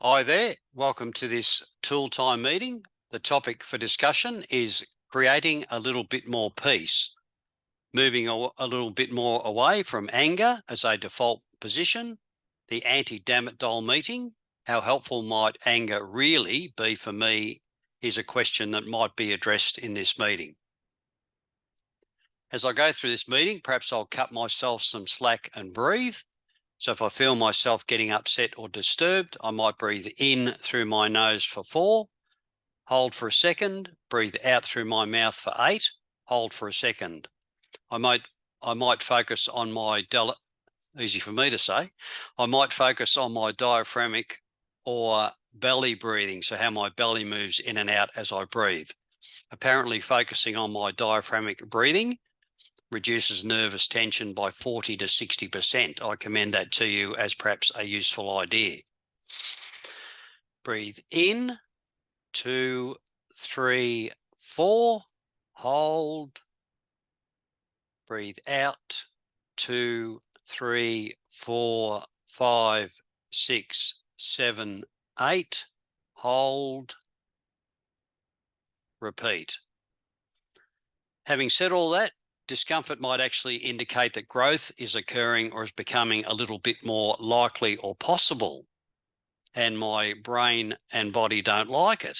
Hi there, welcome to this tool time meeting. The topic for discussion is creating a little bit more peace, moving a little bit more away from anger as a default position, the anti-damn-it-doll meeting, how helpful might anger really be for me is a question that might be addressed in this meeting. As I go through this meeting, perhaps I'll cut myself some slack and breathe. So if I feel myself getting upset or disturbed, I might breathe in through my nose for 4, hold for a second, breathe out through my mouth for 8, hold for a second. I might focus on my, easy for me to say, I might focus on my diaphragmatic or belly breathing, so how my belly moves in and out as I breathe. Apparently focusing on my diaphragmatic breathing reduces nervous tension by 40 to 60%. I commend that to you as perhaps a useful idea. Breathe in, 2, 3, 4, hold. Breathe out, 2, 3, 4, 5, 6, 7, 8, hold. Repeat. Having said all that, discomfort might actually indicate that growth is occurring or is becoming a little bit more likely or possible, and my brain and body don't like it.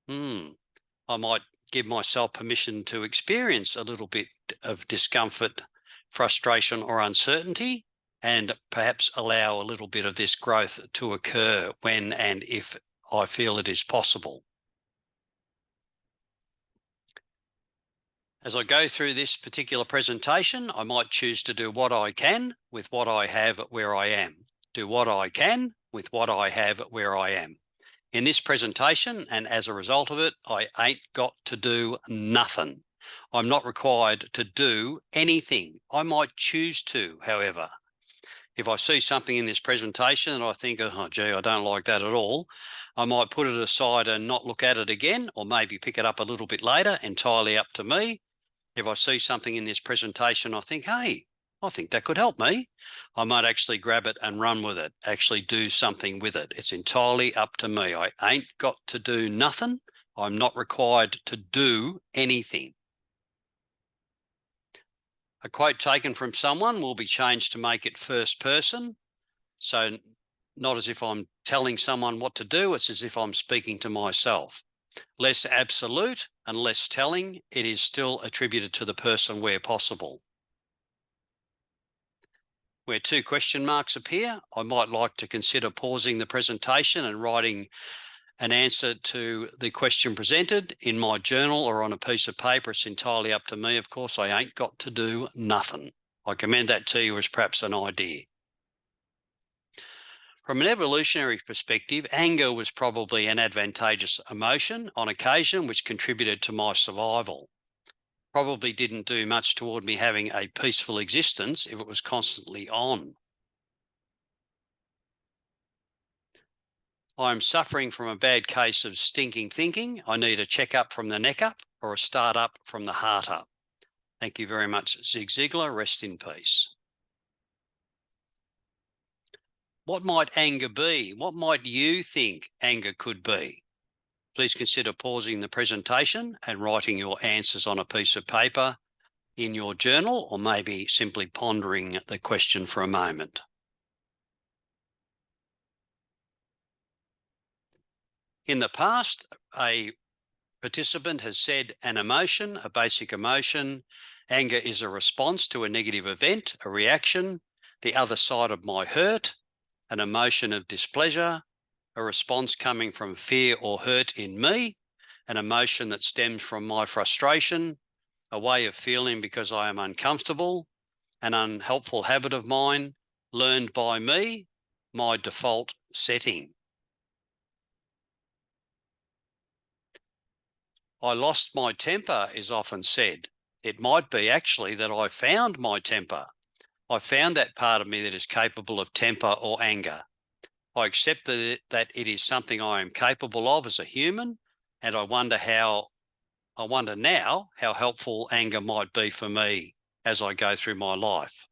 I might give myself permission to experience a little bit of discomfort, frustration, or uncertainty, and perhaps allow a little bit of this growth to occur when and if I feel it is possible. As I go through this particular presentation, I might choose to do what I can with what I have where I am. Do what I can with what I have where I am. In this presentation, and as a result of it, I ain't got to do nothing. I'm not required to do anything. I might choose to, however. If I see something in this presentation and I think, oh, gee, I don't like that at all, I might put it aside and not look at it again, or maybe pick it up a little bit later, entirely up to me. If I see something in this presentation, I think, hey, I think that could help me, I might actually grab it and run with it, actually do something with it. It's entirely up to me. I ain't got to do nothing. I'm not required to do anything. A quote taken from someone will be changed to make it first person. So not as if I'm telling someone what to do, it's as if I'm speaking to myself. Less absolute and less telling, it is still attributed to the person where possible. Where 2 question marks appear, I might like to consider pausing the presentation and writing an answer to the question presented in my journal or on a piece of paper. It's entirely up to me, of course. I ain't got to do nothing. I commend that to you as perhaps an idea. From an evolutionary perspective, anger was probably an advantageous emotion on occasion, which contributed to my survival. Probably didn't do much toward me having a peaceful existence if it was constantly on. I'm suffering from a bad case of stinking thinking. I need a checkup from the neck up or a start up from the heart up. Thank you very much, Zig Ziglar. Rest in peace. What might anger be? What might you think anger could be? Please consider pausing the presentation and writing your answers on a piece of paper in your journal, or maybe simply pondering the question for a moment. In the past, a participant has said an emotion, a basic emotion, anger is a response to a negative event, a reaction, the other side of my hurt, an emotion of displeasure, a response coming from fear or hurt in me, an emotion that stems from my frustration, a way of feeling because I am uncomfortable, an unhelpful habit of mine, learned by me, my default setting. I lost my temper is often said. It might be actually that I found my temper. I found that part of me that is capable of temper or anger. I accept that it is something I am capable of as a human, and I wonder now how helpful anger might be for me as I go through my life.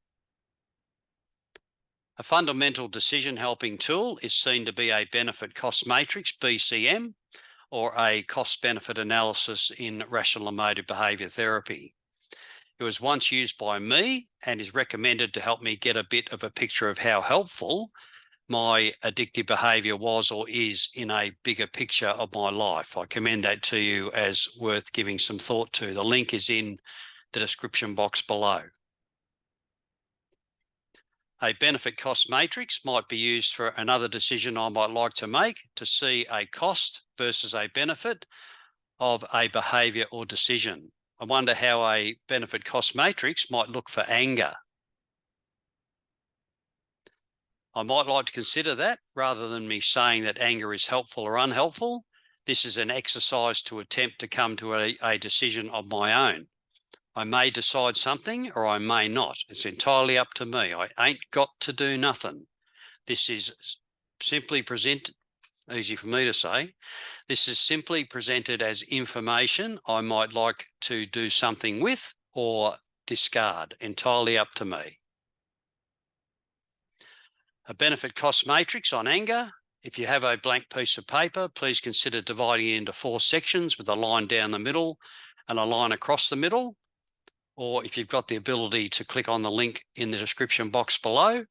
A fundamental decision helping tool is seen to be a benefit cost matrix, BCM, or a cost benefit analysis in rational emotive behavior therapy. It was once used by me and is recommended to help me get a bit of a picture of how helpful my addictive behavior was or is in a bigger picture of my life. I commend that to you as worth giving some thought to. The link is in the description box below. A benefit cost matrix might be used for another decision I might like to make to see a cost versus a benefit of a behavior or decision. I wonder how a benefit cost matrix might look for anger. I might like to consider that rather than me saying that anger is helpful or unhelpful. This is an exercise to attempt to come to a decision of my own. I may decide something or I may not. It's entirely up to me. I ain't got to do nothing. This is simply presented, easy for me to say, this is simply presented as information I might like to do something with or discard, entirely up to me. A benefit cost matrix on anger. If you have a blank piece of paper, please consider dividing it into 4 sections with a line down the middle and a line across the middle. Or if you've got the ability to click on the link in the description box below,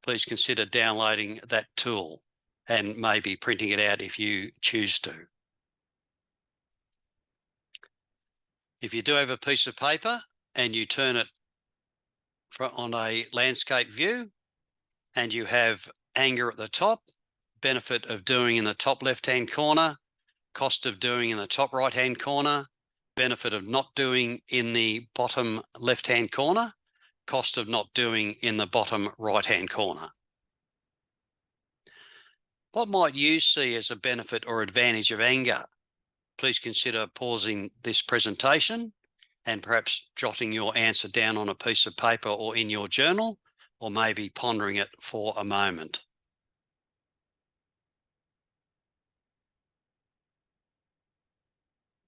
please consider downloading that tool and maybe printing it out if you choose to. If you do have a piece of paper and you turn it on a landscape view and you have anger at the top, benefit of doing in the top left-hand corner, cost of doing in the top right-hand corner, benefit of not doing in the bottom left-hand corner, cost of not doing in the bottom right-hand corner. What might you see as a benefit or advantage of anger? Please consider pausing this presentation and perhaps jotting your answer down on a piece of paper or in your journal, or maybe pondering it for a moment.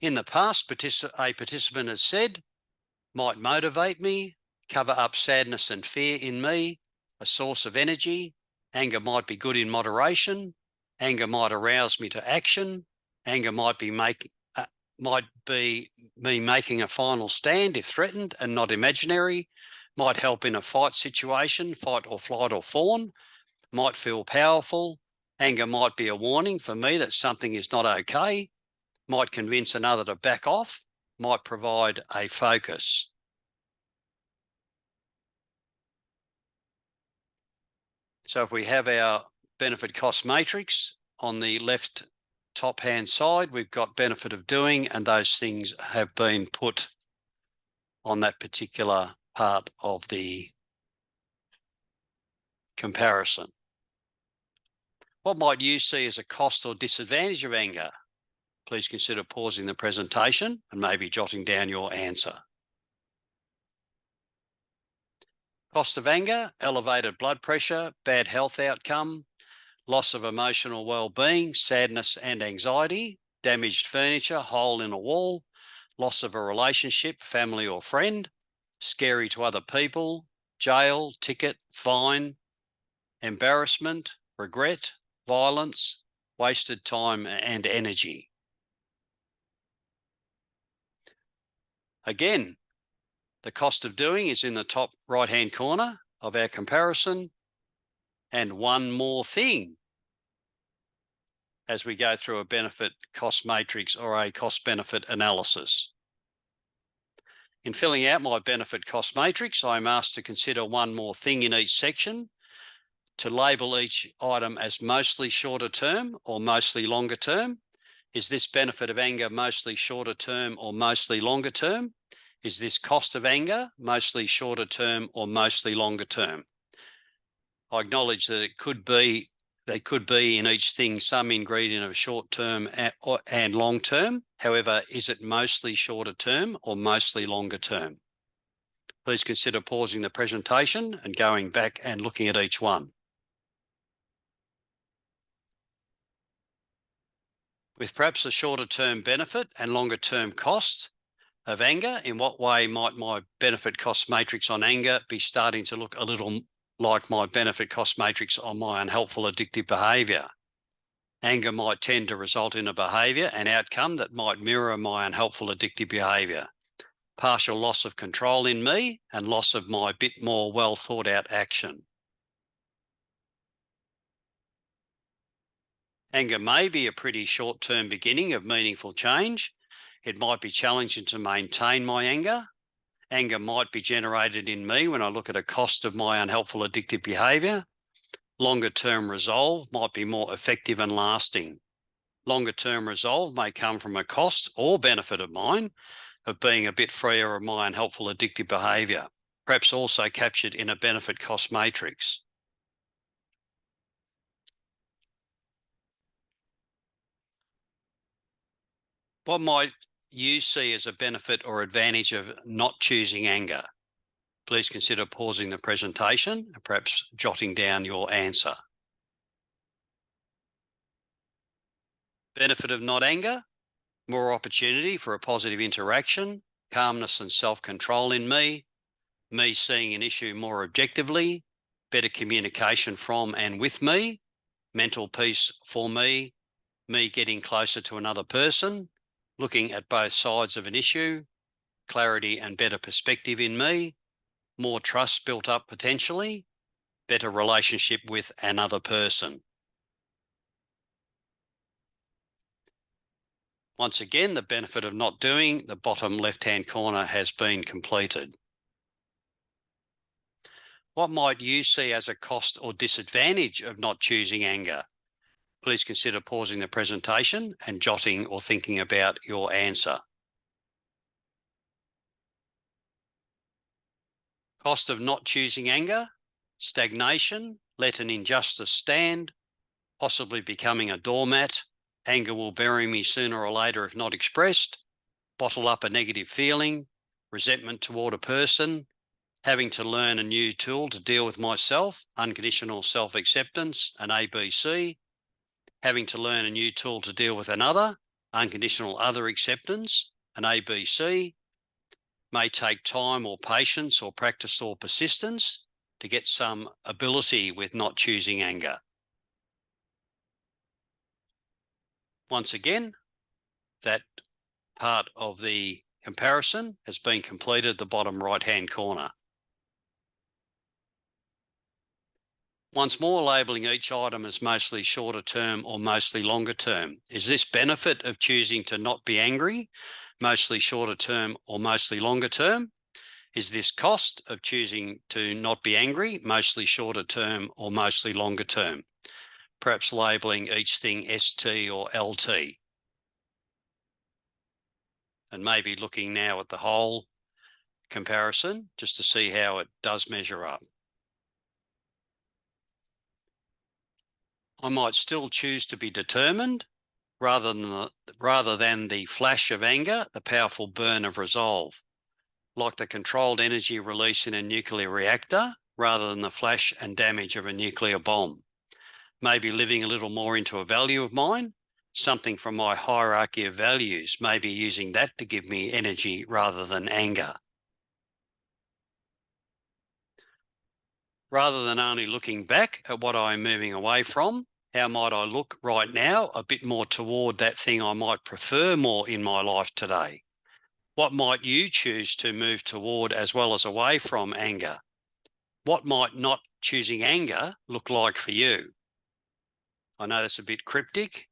In the past, a participant has said, might motivate me, cover up sadness and fear in me, a source of energy. Anger might be good in moderation. Anger might arouse me to action. Anger might be me making a final stand if threatened and not imaginary. Might help in a fight situation, fight or flight or fawn. Might feel powerful. Anger might be a warning for me that something is not okay. Might convince another to back off, might provide a focus. So if we have our benefit cost matrix on the left top hand side, we've got benefit of doing, and those things have been put on that particular part of the comparison. What might you see as a cost or disadvantage of anger? Please consider pausing the presentation and maybe jotting down your answer. Cost of anger, elevated blood pressure, bad health outcome, loss of emotional well-being, sadness and anxiety, damaged furniture, hole in a wall, loss of a relationship, family or friend, scary to other people, jail, ticket, fine, embarrassment, regret, violence, wasted time and energy. Again, the cost of doing is in the top right-hand corner of our comparison. And one more thing as we go through a benefit cost matrix or a cost benefit analysis. In filling out my benefit cost matrix, I'm asked to consider one more thing in each section, to label each item as mostly shorter term or mostly longer term. Is this benefit of anger mostly shorter term or mostly longer term? Is this cost of anger mostly shorter term or mostly longer term? I acknowledge that there could be in each thing some ingredient of short term and long term. However, is it mostly shorter term or mostly longer term? Please consider pausing the presentation and going back and looking at each one. With perhaps a shorter term benefit and longer term cost of anger, in what way might my benefit cost matrix on anger be starting to look a little like my benefit cost matrix on my unhelpful addictive behaviour. Anger might tend to result in a behaviour and outcome that might mirror my unhelpful addictive behaviour. Partial loss of control in me and loss of my bit more well thought out action. Anger may be a pretty short-term beginning of meaningful change. It might be challenging to maintain my anger. Anger might be generated in me when I look at a cost of my unhelpful addictive behaviour. Longer-term resolve might be more effective and lasting. Longer-term resolve may come from a cost or benefit of mine of being a bit freer of my unhelpful addictive behaviour, perhaps also captured in a benefit cost matrix. What might you see as a benefit or advantage of not choosing anger? Please consider pausing the presentation and perhaps jotting down your answer. Benefit of not anger, more opportunity for a positive interaction, calmness and self-control in me seeing an issue more objectively, better communication from and with me, mental peace for me getting closer to another person, looking at both sides of an issue, clarity and better perspective in me, more trust built up potentially, better relationship with another person. Once again, the benefit of not doing, the bottom left-hand corner has been completed. What might you see as a cost or disadvantage of not choosing anger? Please consider pausing the presentation and jotting or thinking about your answer. Cost of not choosing anger, stagnation, let an injustice stand, possibly becoming a doormat, anger will bury me sooner or later if not expressed, bottle up a negative feeling, resentment toward a person, having to learn a new tool to deal with myself, unconditional self-acceptance, an ABC, having to learn a new tool to deal with another, unconditional other acceptance, an ABC, may take time or patience or practice or persistence to get some ability with not choosing anger. Once again, that part of the comparison has been completed at the bottom right-hand corner. Once more, labelling each item as mostly shorter term or mostly longer term. Is this benefit of choosing to not be angry, mostly shorter term or mostly longer term? Is this cost of choosing to not be angry, mostly shorter term or mostly longer term? Perhaps labelling each thing ST or LT. And maybe looking now at the whole comparison just to see how it does measure up. I might still choose to be determined rather than the flash of anger, the powerful burn of resolve, like the controlled energy release in a nuclear reactor rather than the flash and damage of a nuclear bomb. Maybe living a little more into a value of mine, something from my hierarchy of values, maybe using that to give me energy rather than anger. Rather than only looking back at what I'm moving away from, how might I look right now a bit more toward that thing I might prefer more in my life today? What might you choose to move toward as well as away from anger? What might not choosing anger look like for you? I know that's a bit cryptic.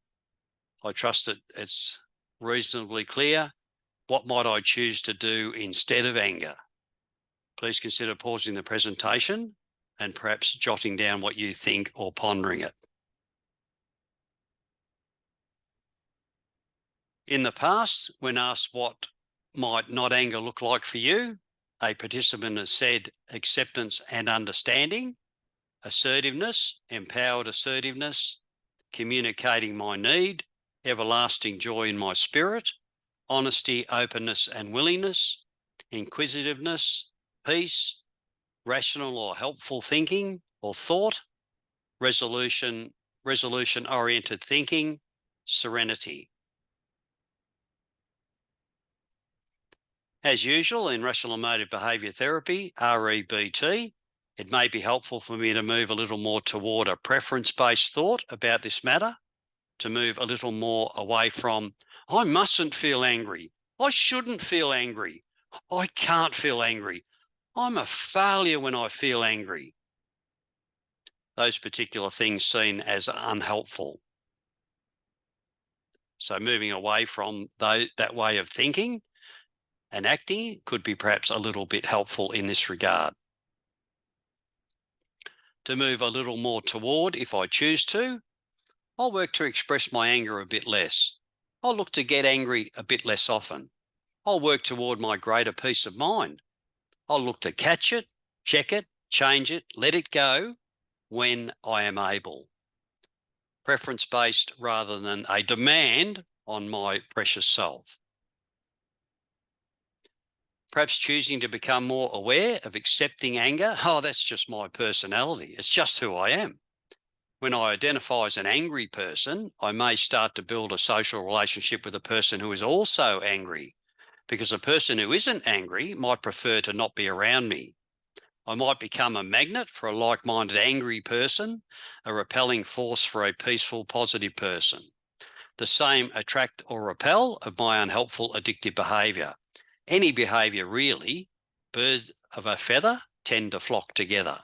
I trust that it's reasonably clear. What might I choose to do instead of anger? Please consider pausing the presentation and perhaps jotting down what you think or pondering it. In the past, when asked what might not anger look like for you, a participant has said acceptance and understanding, assertiveness, empowered assertiveness, communicating my need, everlasting joy in my spirit, honesty, openness and willingness, inquisitiveness, peace, rational or helpful thinking or thought, resolution-oriented thinking, serenity. As usual in rational emotive behaviour therapy, REBT, It may be helpful for me to move a little more toward a preference-based thought about this matter, to move a little more away from, I mustn't feel angry. I shouldn't feel angry. I can't feel angry. I'm a failure when I feel angry. Those particular things seen as unhelpful. So moving away from that way of thinking and acting could be perhaps a little bit helpful in this regard. To move a little more toward, if I choose to, I'll work to express my anger a bit less. I'll look to get angry a bit less often. I'll work toward my greater peace of mind. I'll look to catch it, check it, change it, let it go when I am able. Preference-based rather than a demand on my precious self. Perhaps choosing to become more aware of accepting anger. Oh, that's just my personality. It's just who I am. When I identify as an angry person, I may start to build a social relationship with a person who is also angry, because a person who isn't angry might prefer to not be around me. I might become a magnet for a like-minded angry person, a repelling force for a peaceful, positive person. The same attract or repel of my unhelpful, addictive behaviour. Any behaviour really, birds of a feather tend to flock together.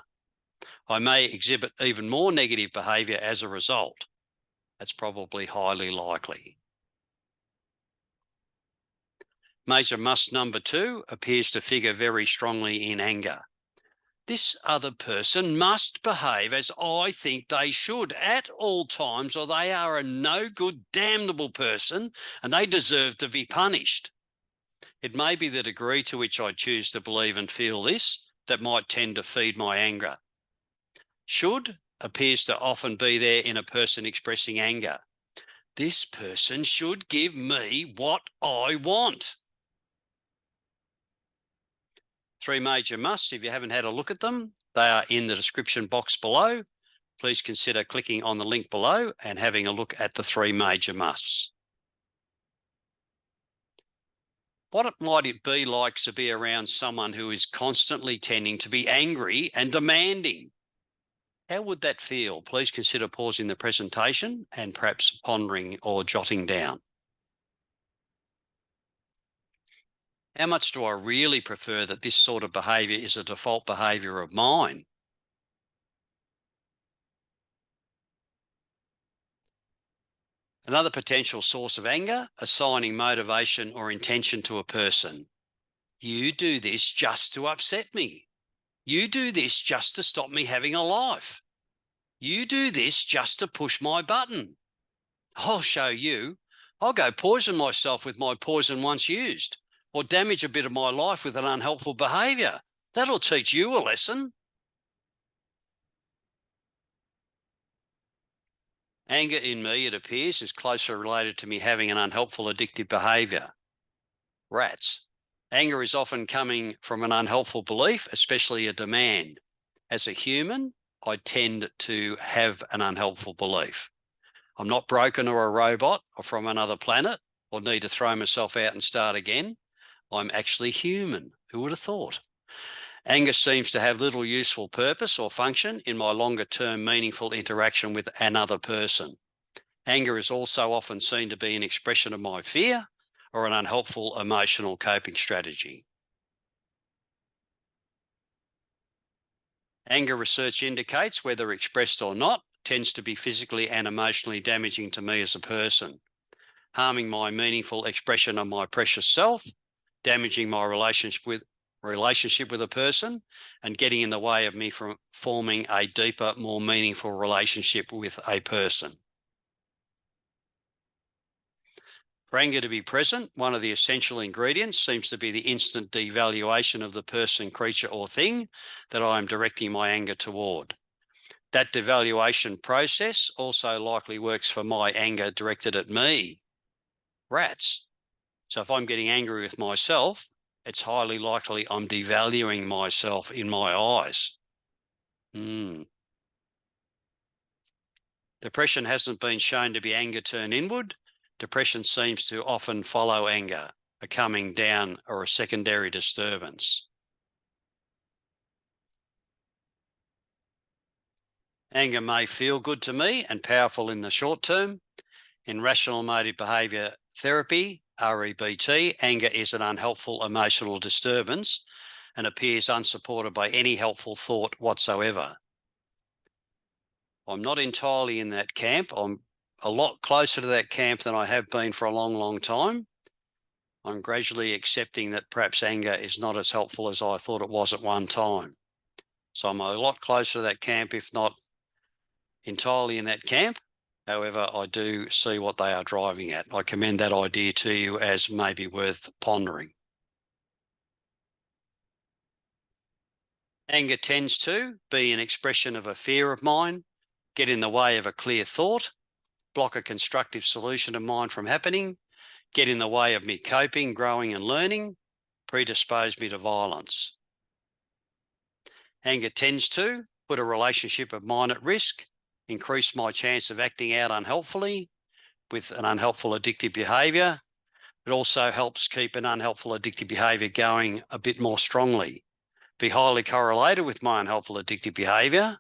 I may exhibit even more negative behaviour as a result. That's probably highly likely. Major must number 2 appears to figure very strongly in anger. This other person must behave as I think they should at all times, or they are a no good, damnable person and they deserve to be punished. It may be the degree to which I choose to believe and feel this that might tend to feed my anger. Should appears to often be there in a person expressing anger. This person should give me what I want. 3 major musts, if you haven't had a look at them, they are in the description box below. Please consider clicking on the link below and having a look at the 3 major musts. What might it be like to be around someone who is constantly tending to be angry and demanding? How would that feel? Please consider pausing the presentation and perhaps pondering or jotting down. How much do I really prefer that this sort of behaviour is a default behaviour of mine? Another potential source of anger, assigning motivation or intention to a person. You do this just to upset me. You do this just to stop me having a life. You do this just to push my button. I'll show you. I'll go poison myself with my poison once used, or damage a bit of my life with an unhelpful behaviour. That'll teach you a lesson. Anger in me, it appears, is closely related to me having an unhelpful addictive behaviour. Rats. Anger is often coming from an unhelpful belief, especially a demand. As a human, I tend to have an unhelpful belief. I'm not broken or a robot or from another planet or need to throw myself out and start again. I'm actually human. Who would have thought? Anger seems to have little useful purpose or function in my longer-term meaningful interaction with another person. Anger is also often seen to be an expression of my fear or an unhelpful emotional coping strategy. Anger research indicates, whether expressed or not, tends to be physically and emotionally damaging to me as a person, harming my meaningful expression of my precious self, damaging my relationship with a person, and getting in the way of me from forming a deeper, more meaningful relationship with a person. For anger to be present, one of the essential ingredients seems to be the instant devaluation of the person, creature, or thing that I am directing my anger toward. That devaluation process also likely works for my anger directed at me. Rats. So if I'm getting angry with myself, it's highly likely I'm devaluing myself in my eyes. Depression hasn't been shown to be anger turned inward. Depression seems to often follow anger, a coming down or a secondary disturbance. Anger may feel good to me and powerful in the short term. In rational emotive behaviour therapy, REBT, anger is an unhelpful emotional disturbance and appears unsupported by any helpful thought whatsoever. I'm not entirely in that camp. I'm a lot closer to that camp than I have been for a long, long time. I'm gradually accepting that perhaps anger is not as helpful as I thought it was at one time. So I'm a lot closer to that camp, if not entirely in that camp. However, I do see what they are driving at. I commend that idea to you as maybe worth pondering. Anger tends to be an expression of a fear of mine, get in the way of a clear thought, block a constructive solution of mine from happening, get in the way of me coping, growing and learning, predispose me to violence. Anger tends to put a relationship of mine at risk, increase my chance of acting out unhelpfully with an unhelpful addictive behaviour. It also helps keep an unhelpful addictive behaviour going a bit more strongly. Be highly correlated with my unhelpful addictive behaviour.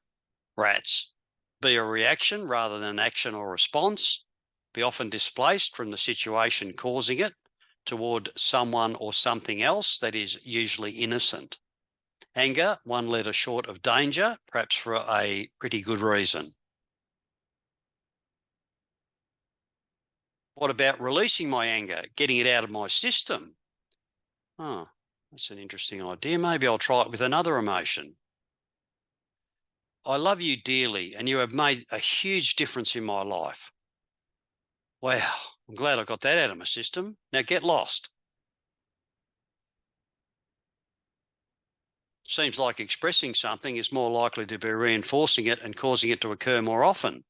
Rats. Be a reaction rather than action or response. Be often displaced from the situation causing it toward someone or something else that is usually innocent. Anger, one letter short of danger, perhaps for a pretty good reason. What about releasing my anger, getting it out of my system? Oh, that's an interesting idea. Maybe I'll try it with another emotion. I love you dearly and you have made a huge difference in my life. Wow, I'm glad I got that out of my system. Now get lost. Seems like expressing something is more likely to be reinforcing it and causing it to occur more often.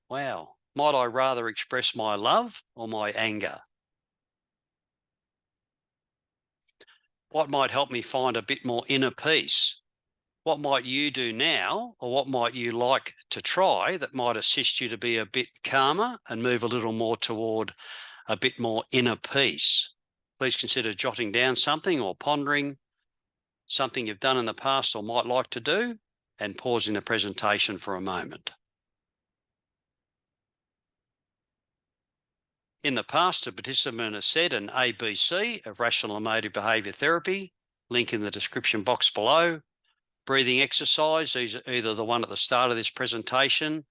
Wow, might I rather express my love or my anger? What might help me find a bit more inner peace? What might you do now, or what might you like to try that might assist you to be a bit calmer and move a little more toward a bit more inner peace? Please consider jotting down something or pondering something you've done in the past or might like to do, and pausing the presentation for a moment. In the past, a participant has said an ABC of rational emotive behaviour therapy, link in the description box below. Breathing exercise, either the one at the start of this presentation,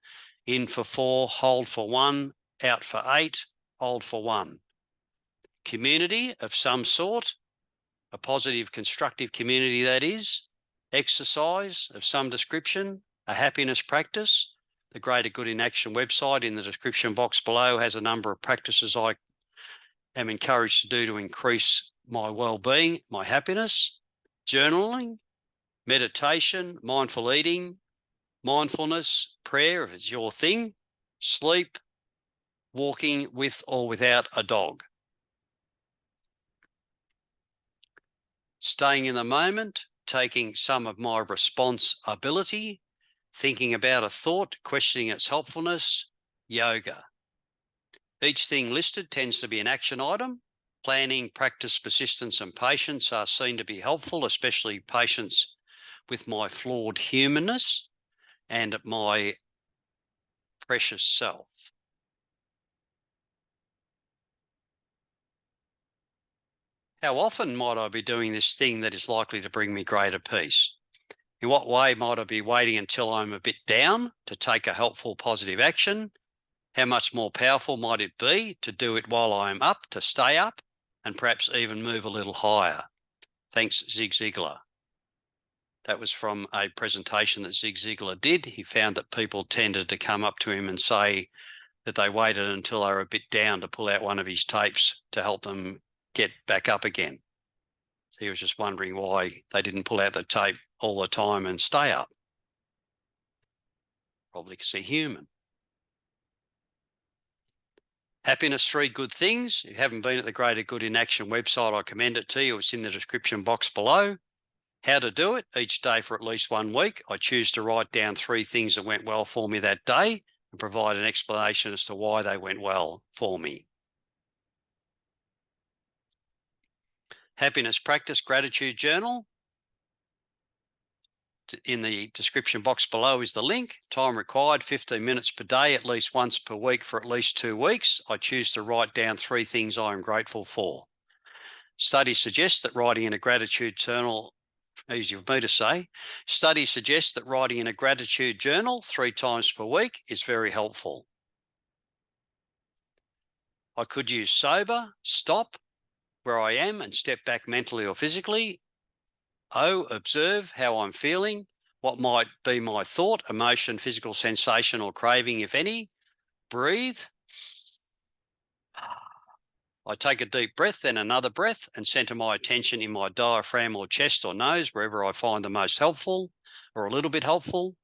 in for 4, hold for 1, out for 8, hold for 1. Community of some sort, a positive, constructive community that is, exercise of some description, a happiness practice. The Greater Good in Action website in the description box below has a number of practices I am encouraged to do to increase my well-being, my happiness. Journaling, meditation, mindful eating, mindfulness, prayer if it's your thing, sleep, walking with or without a dog. Staying in the moment, taking some of my responsibility, thinking about a thought, questioning its helpfulness, yoga. Each thing listed tends to be an action item. Planning, practice, persistence and patience are seen to be helpful, especially patience with my flawed humanness and my precious self. How often might I be doing this thing that is likely to bring me greater peace? In what way might I be waiting until I'm a bit down to take a helpful, positive action? How much more powerful might it be to do it while I'm up, to stay up, and perhaps even move a little higher? Thanks, Zig Ziglar. That was from a presentation that Zig Ziglar did. He found that people tended to come up to him and say that they waited until they were a bit down to pull out one of his tapes to help them get back up again. So he was just wondering why they didn't pull out the tape all the time and stay up. Probably because they're human. Happiness, 3 good things. If you haven't been at the Greater Good in Action website, I commend it to you. It's in the description box below. How to do it: each day for at least 1 week, I choose to write down 3 things that went well for me that day and provide an explanation as to why they went well for me. Happiness practice, gratitude journal. In the description box below is the link. Time required, 15 minutes per day, at least once per week for at least 2 weeks. I choose to write down 3 things I am grateful for. Studies suggest that writing in a gratitude journal, easy for me to say, studies suggest that writing in a gratitude journal 3 times per week is very helpful. I could use sober, stop where I am and step back mentally or physically. O, observe how I'm feeling, what might be my thought, emotion, physical sensation or craving, if any. Breathe. I take a deep breath, then another breath, and center my attention in my diaphragm or chest or nose, wherever I find the most helpful or a little bit helpful.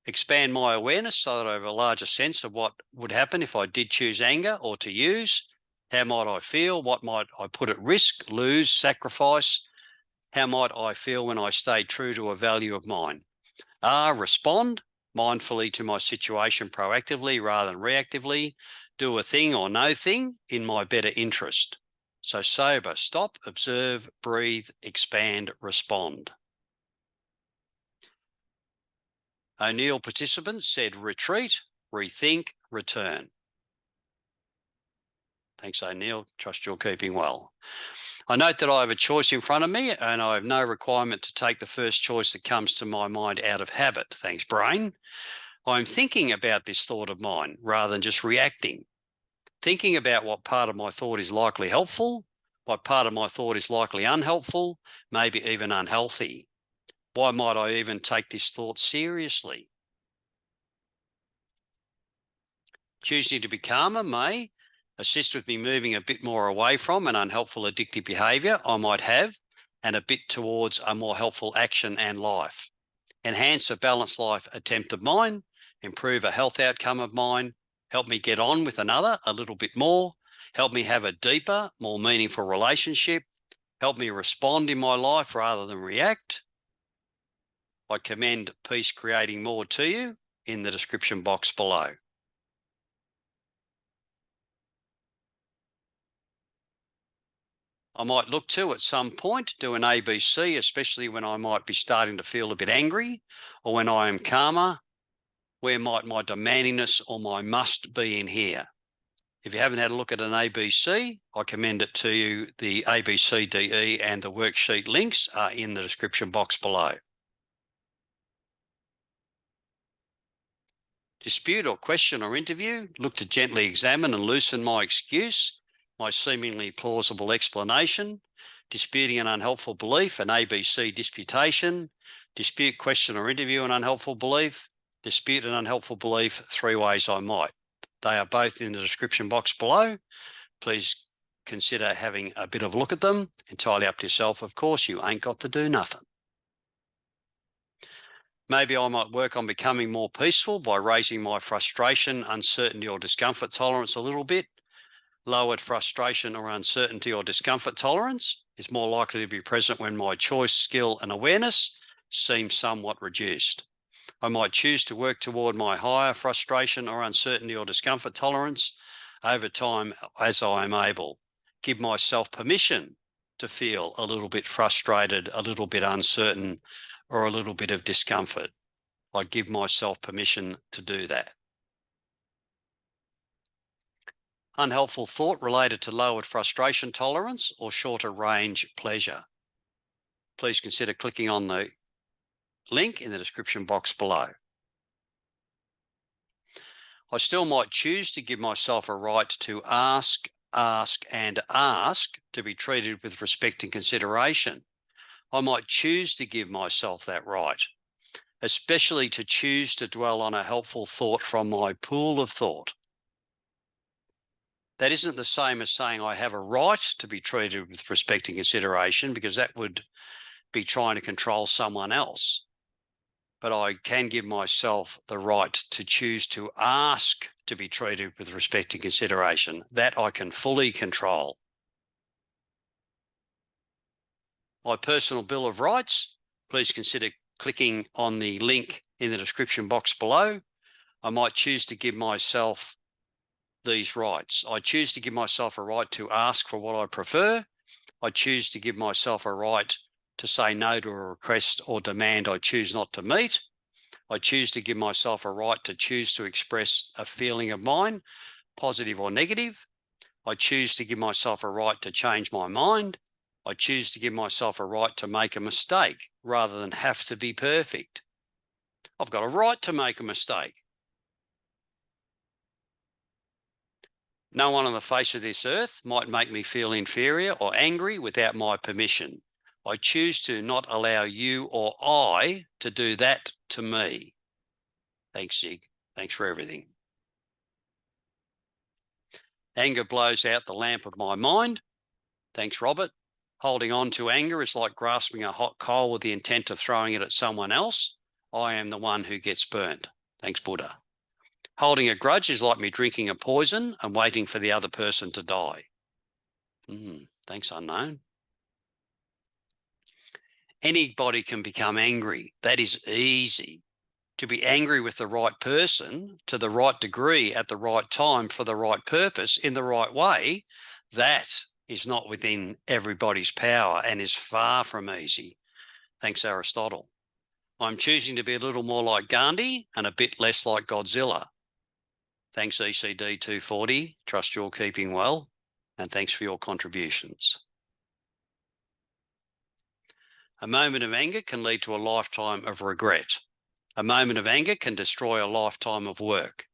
Expand my awareness so that I have a larger sense of what would happen if I did choose anger or to use. How might I feel? What might I put at risk, lose, sacrifice? How might I feel when I stay true to a value of mine? R, respond mindfully to my situation proactively rather than reactively. Do a thing or no thing in my better interest. So sober, stop, observe, breathe, expand, respond. O'Neill participants said retreat, rethink, return. Thanks, O'Neill. Trust you're keeping well. I note that I have a choice in front of me and I have no requirement to take the first choice that comes to my mind out of habit. Thanks, brain. I'm thinking about this thought of mine rather than just reacting. Thinking about what part of my thought is likely helpful, what part of my thought is likely unhelpful, maybe even unhealthy. Why might I even take this thought seriously? Choosing to be calmer may assist with me moving a bit more away from an unhelpful addictive behaviour I might have and a bit towards a more helpful action and life. Enhance a balanced life attempt of mine, improve a health outcome of mine, help me get on with another a little bit more, help me have a deeper, more meaningful relationship, help me respond in my life rather than react. I commend Peace Creating More to you in the description box below. I might look to at some point do an ABC, especially when I might be starting to feel a bit angry or when I am calmer. Where might my demandingness or my must be in here? If you haven't had a look at an ABC, I commend it to you. The ABCDE and the worksheet links are in the description box below. Dispute or question or interview, look to gently examine and loosen my excuse, my seemingly plausible explanation, disputing an unhelpful belief, an ABC disputation, dispute, question or interview an unhelpful belief, dispute an unhelpful belief, 3 ways I might. They are both in the description box below. Please consider having a bit of a look at them. Entirely up to yourself, of course. You ain't got to do nothing. Maybe I might work on becoming more peaceful by raising my frustration, uncertainty or discomfort tolerance a little bit. Lowered frustration or uncertainty or discomfort tolerance is more likely to be present when my choice, skill and awareness seem somewhat reduced. I might choose to work toward my higher frustration or uncertainty or discomfort tolerance over time as I am able. Give myself permission to feel a little bit frustrated, a little bit uncertain, or a little bit of discomfort. I give myself permission to do that. Unhelpful thought related to lowered frustration tolerance or shorter range pleasure. Please consider clicking on the link in the description box below. I still might choose to give myself a right to ask to be treated with respect and consideration. I might choose to give myself that right, especially to choose to dwell on a helpful thought from my pool of thought. That isn't the same as saying I have a right to be treated with respect and consideration, because that would be trying to control someone else. But I can give myself the right to choose to ask to be treated with respect and consideration. That I can fully control. My personal Bill of Rights, please consider clicking on the link in the description box below. I might choose to give myself these rights. I choose to give myself a right to ask for what I prefer. I choose to give myself a right to say no to a request or demand I choose not to meet. I choose to give myself a right to choose to express a feeling of mine, positive or negative. I choose to give myself a right to change my mind. I choose to give myself a right to make a mistake rather than have to be perfect. I've got a right to make a mistake. No one on the face of this earth might make me feel inferior or angry without my permission. I choose to not allow you or I to do that to me. Thanks, Zig. Thanks for everything. Anger blows out the lamp of my mind. Thanks, Robert. Holding on to anger is like grasping a hot coal with the intent of throwing it at someone else. I am the one who gets burnt. Thanks, Buddha. Holding a grudge is like me drinking a poison and waiting for the other person to die. Thanks, unknown. Anybody can become angry. That is easy. To be angry with the right person, to the right degree, at the right time, for the right purpose, in the right way, that is not within everybody's power and is far from easy. Thanks, Aristotle. I'm choosing to be a little more like Gandhi and a bit less like Godzilla. Thanks, ECD 240. Trust you're keeping well. And thanks for your contributions. A moment of anger can lead to a lifetime of regret. A moment of anger can destroy a lifetime of work,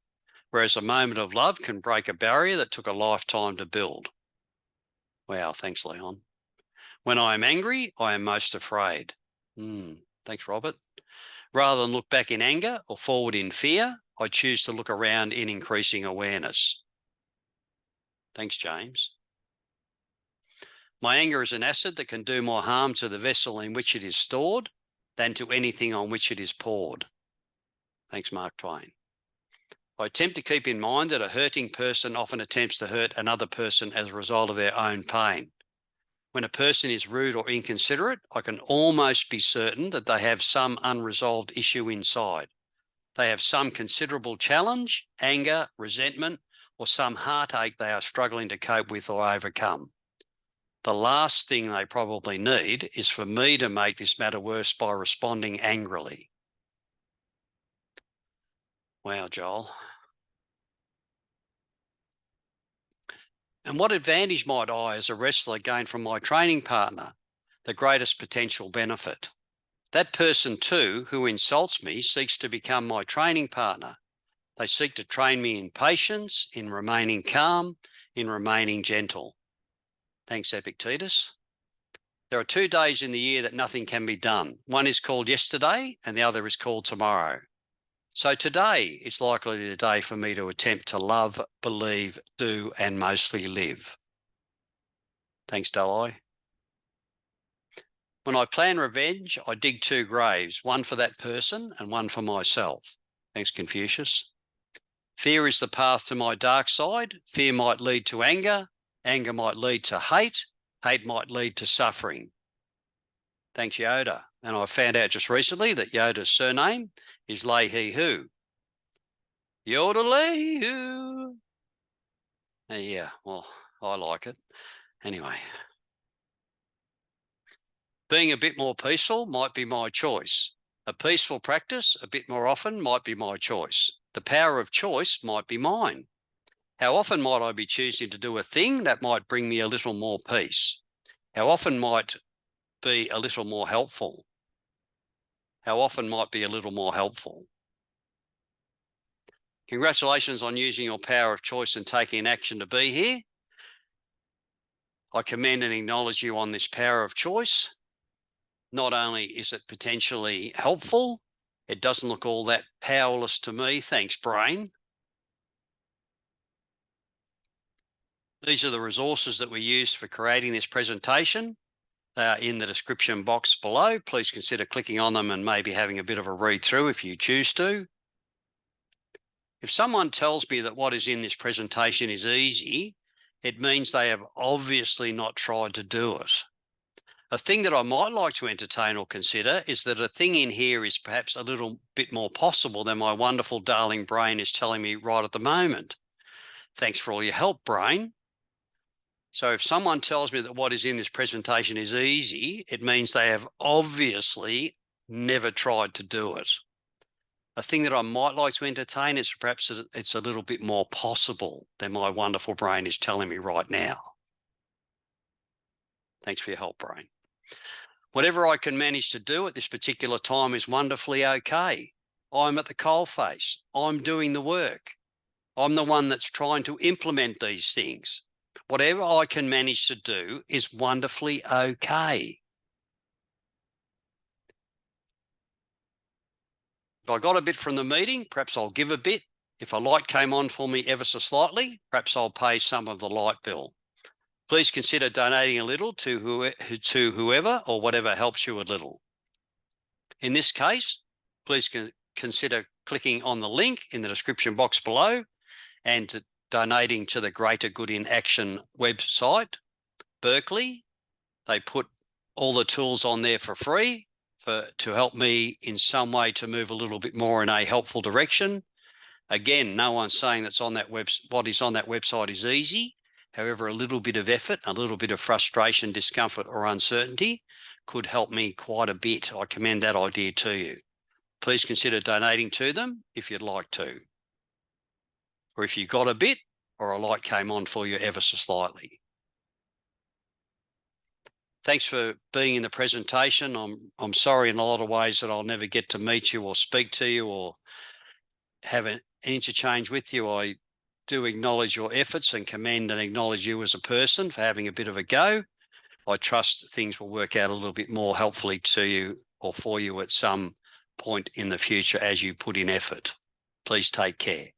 whereas a moment of love can break a barrier that took a lifetime to build. Wow, thanks, Leon. When I am angry, I am most afraid. Thanks, Robert. Rather than look back in anger or forward in fear, I choose to look around in increasing awareness. Thanks, James. My anger is an acid that can do more harm to the vessel in which it is stored than to anything on which it is poured. Thanks, Mark Twain. I attempt to keep in mind that a hurting person often attempts to hurt another person as a result of their own pain. When a person is rude or inconsiderate, I can almost be certain that they have some unresolved issue inside. They have some considerable challenge, anger, resentment, or some heartache they are struggling to cope with or overcome. The last thing they probably need is for me to make this matter worse by responding angrily. Wow, Joel. And what advantage might I as a wrestler gain from my training partner? The greatest potential benefit. That person too, who insults me, seeks to become my training partner. They seek to train me in patience, in remaining calm, in remaining gentle. Thanks, Epictetus. There are 2 days in the year that nothing can be done. One is called yesterday and the other is called tomorrow. So today is likely the day for me to attempt to love, believe, do, and mostly live. Thanks, Dalai. When I plan revenge, I dig 2 graves, one for that person and one for myself. Thanks, Confucius. Fear is the path to my dark side. Fear might lead to anger. Anger might lead to hate. Hate might lead to suffering. Thanks, Yoda. And I found out just recently that Yoda's surname is Leahy-Hoo. Yoda-Leahy-Hoo. Yeah, well, I like it. Anyway. Being a bit more peaceful might be my choice. A peaceful practice a bit more often might be my choice. The power of choice might be mine. How often might I be choosing to do a thing that might bring me a little more peace? How often might be a little more helpful? How often might be a little more helpful? Congratulations on using your power of choice and taking action to be here. I commend and acknowledge you on this power of choice. Not only is it potentially helpful, it doesn't look all that powerless to me. Thanks, brain. These are the resources that we used for creating this presentation. They are in the description box below. Please consider clicking on them and maybe having a bit of a read through if you choose to. If someone tells me that what is in this presentation is easy, it means they have obviously not tried to do it. A thing that I might like to entertain or consider is that a thing in here is perhaps a little bit more possible than my wonderful darling brain is telling me right at the moment. Thanks for all your help, brain. So if someone tells me that what is in this presentation is easy, it means they have obviously never tried to do it. A thing that I might like to entertain is perhaps it's a little bit more possible than my wonderful brain is telling me right now. Thanks for your help, brain. Whatever I can manage to do at this particular time is wonderfully okay. I'm at the coalface. I'm doing the work. I'm the one that's trying to implement these things. Whatever I can manage to do is wonderfully okay. If I got a bit from the meeting, perhaps I'll give a bit. If a light came on for me ever so slightly, perhaps I'll pay some of the light bill. Please consider donating a little to whoever or whatever helps you a little. In this case, please consider clicking on the link in the description box below and donating to the Greater Good in Action website. Berkeley, they put all the tools on there for free to help me in some way to move a little bit more in a helpful direction. Again, no one's saying that's on that what is on that website is easy. However, a little bit of effort, a little bit of frustration, discomfort, or uncertainty could help me quite a bit. I commend that idea to you. Please consider donating to them if you'd like to. Or if you got a bit or a light came on for you ever so slightly. Thanks for being in the presentation. I'm sorry in a lot of ways that I'll never get to meet you or speak to you or have an interchange with you. I do acknowledge your efforts and commend and acknowledge you as a person for having a bit of a go. I trust things will work out a little bit more helpfully to you or for you at some point in the future as you put in effort. Please take care.